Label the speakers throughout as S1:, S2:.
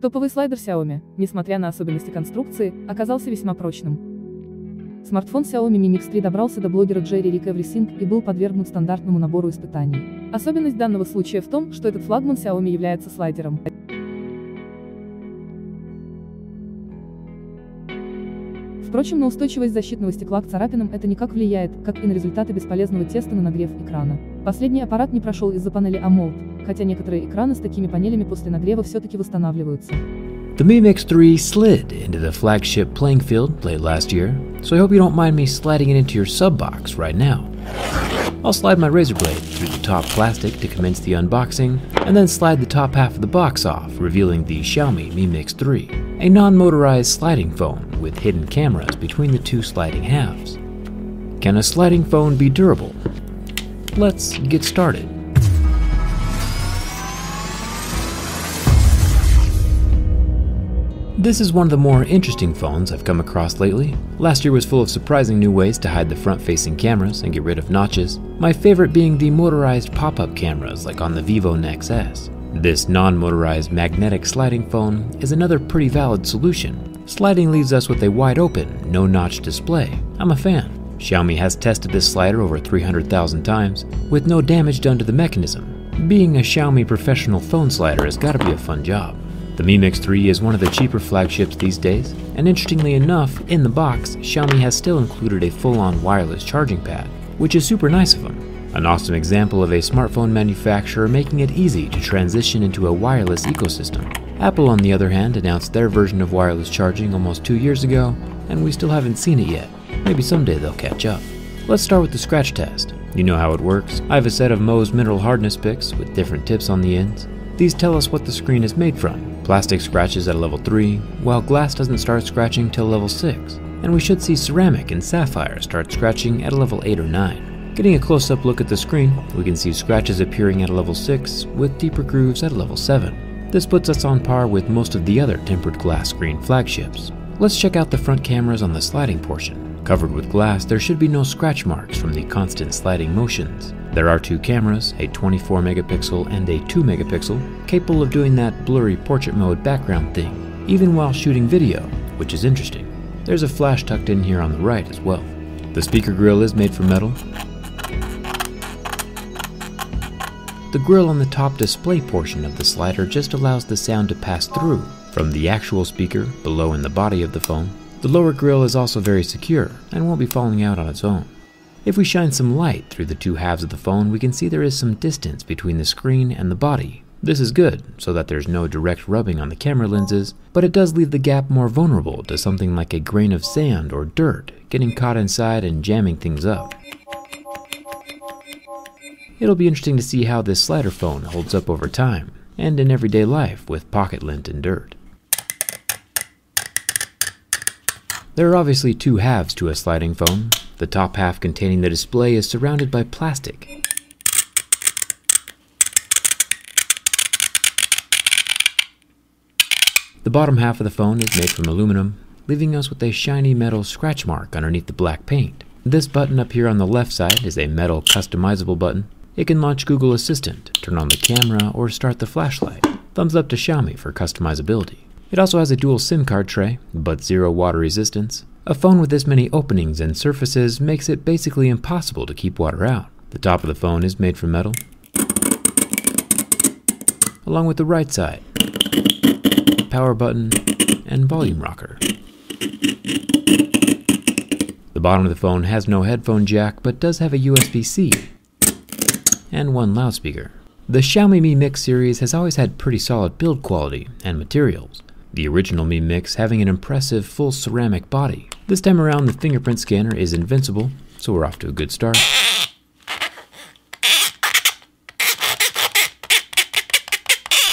S1: Топовый слайдер Xiaomi, несмотря на особенности конструкции, оказался весьма прочным. Смартфон Xiaomi Mi Mix 3 добрался до блогера JerryRigEverything и был подвергнут стандартному набору испытаний. Особенность данного случая в том, что этот флагман Xiaomi является слайдером. Впрочем, на устойчивость защитного стекла к царапинам это никак влияет, как и на результаты бесполезного теста на нагрев экрана. Последний аппарат не прошел из-за панели AMOLED, хотя некоторые экраны с такими панелями после нагрева все-таки восстанавливаются.
S2: The Mi Mix 3 slid into the flagship playing field late last year, so I hope you don't mind me sliding it into your sub box right now. I'll slide my razor blade through the top plastic to commence the unboxing, and then slide the top half of the box off, revealing the Xiaomi Mi Mix 3, a non-motorized sliding phone with hidden cameras between the two sliding halves. Can a sliding phone be durable? Let's get started. This is one of the more interesting phones I've come across lately. Last year was full of surprising new ways to hide the front-facing cameras and get rid of notches, my favorite being the motorized pop-up cameras like on the Vivo Nex S. This non-motorized magnetic sliding phone is another pretty valid solution. Sliding leaves us with a wide-open, no-notch display. I'm a fan. Xiaomi has tested this slider over 300,000 times, with no damage done to the mechanism. Being a Xiaomi professional phone slider has got to be a fun job. The Mi Mix 3 is one of the cheaper flagships these days, and interestingly enough, in the box, Xiaomi has still included a full-on wireless charging pad, which is super nice of them. An awesome example of a smartphone manufacturer making it easy to transition into a wireless ecosystem. Apple, on the other hand, announced their version of wireless charging almost 2 years ago, and we still haven't seen it yet. Maybe someday they'll catch up. Let's start with the scratch test. You know how it works. I have a set of Mohs mineral hardness picks with different tips on the ends. These tell us what the screen is made from. Plastic scratches at a level 3, while glass doesn't start scratching till level 6, and we should see ceramic and sapphire start scratching at a level 8 or 9. Getting a close-up look at the screen, we can see scratches appearing at a level 6, with deeper grooves at a level 7. This puts us on par with most of the other tempered glass screen flagships. Let's check out the front cameras on the sliding portion. Covered with glass, there should be no scratch marks from the constant sliding motions. There are two cameras, a 24 megapixel and a 2 megapixel, capable of doing that blurry portrait mode background thing, even while shooting video, which is interesting. There's a flash tucked in here on the right as well. The speaker grill is made from metal. The grill on the top display portion of the slider just allows the sound to pass through from the actual speaker below in the body of the phone. The lower grill is also very secure and won't be falling out on its own. If we shine some light through the two halves of the phone, we can see there is some distance between the screen and the body. This is good, so that there's no direct rubbing on the camera lenses, but it does leave the gap more vulnerable to something like a grain of sand or dirt getting caught inside and jamming things up. It'll be interesting to see how this slider phone holds up over time, and in everyday life with pocket lint and dirt. There are obviously two halves to a sliding phone. The top half containing the display is surrounded by plastic. The bottom half of the phone is made from aluminum, leaving us with a shiny metal scratch mark underneath the black paint. This button up here on the left side is a metal customizable button. It can launch Google Assistant, turn on the camera, or start the flashlight. Thumbs up to Xiaomi for customizability. It also has a dual SIM card tray, but zero water resistance. A phone with this many openings and surfaces makes it basically impossible to keep water out. The top of the phone is made from metal, along with the right side, power button, and volume rocker. The bottom of the phone has no headphone jack, but does have a USB-C and one loudspeaker. The Xiaomi Mi Mix series has always had pretty solid build quality and materials. The original Mi Mix having an impressive full ceramic body. This time around the fingerprint scanner is invincible, so we're off to a good start.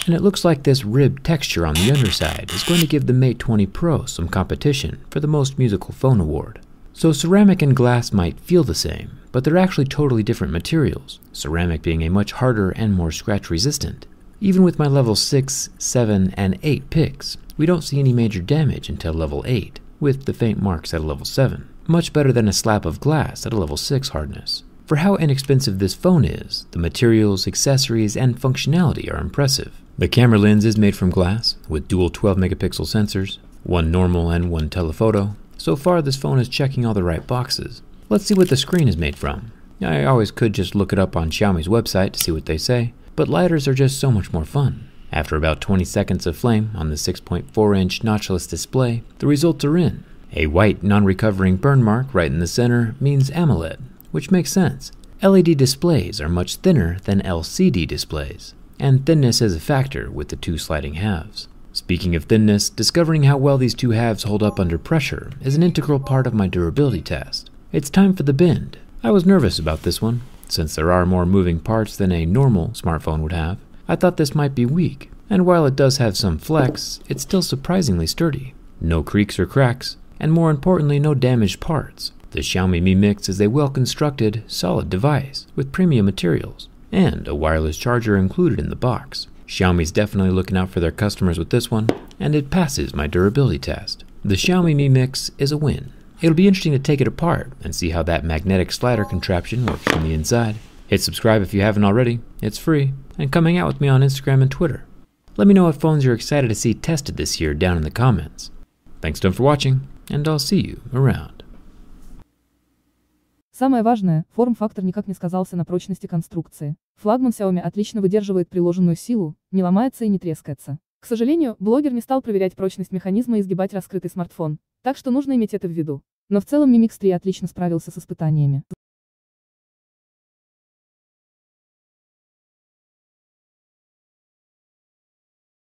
S2: And it looks like this ribbed texture on the underside is going to give the Mate 20 Pro some competition for the Most Musical Phone Award. So ceramic and glass might feel the same, but they're actually totally different materials, ceramic being a much harder and more scratch resistant. Even with my level 6, 7, and 8 picks, we don't see any major damage until level 8, with the faint marks at a level 7. Much better than a slab of glass at a level 6 hardness. For how inexpensive this phone is, the materials, accessories, and functionality are impressive. The camera lens is made from glass, with dual 12-megapixel sensors, one normal and one telephoto. So far, this phone is checking all the right boxes. Let's see what the screen is made from. I always could just look it up on Xiaomi's website to see what they say, but lighters are just so much more fun. After about 20 seconds of flame on the 6.4-inch notchless display, the results are in. A white, non-recovering burn mark right in the center means AMOLED, which makes sense. LED displays are much thinner than LCD displays, and thinness is a factor with the two sliding halves. Speaking of thinness, discovering how well these two halves hold up under pressure is an integral part of my durability test. It's time for the bend. I was nervous about this one. Since there are more moving parts than a normal smartphone would have, I thought this might be weak, and while it does have some flex, it's still surprisingly sturdy. No creaks or cracks, and more importantly, no damaged parts. The Xiaomi Mi Mix is a well-constructed, solid device with premium materials, and a wireless charger included in the box. Xiaomi's definitely looking out for their customers with this one, and it passes my durability test. The Xiaomi Mi Mix is a win. It'll be interesting to take it apart and see how that magnetic slider contraption works from the inside. Hit subscribe if you haven't already, it's free, and come hang out with me on Instagram and Twitter. Let me know what phones you're excited to see tested this year down in the comments. Thanks again for watching, and I'll see you around.
S1: Самое важное, форм-фактор никак не сказался на прочности конструкции. Флагман Xiaomi отлично выдерживает приложенную силу, не ломается и не трескается. К сожалению, блогер не стал проверять прочность механизма и изгибать раскрытый смартфон, так что нужно иметь это в виду. Но в целом Mi Mix 3 отлично справился с испытаниями.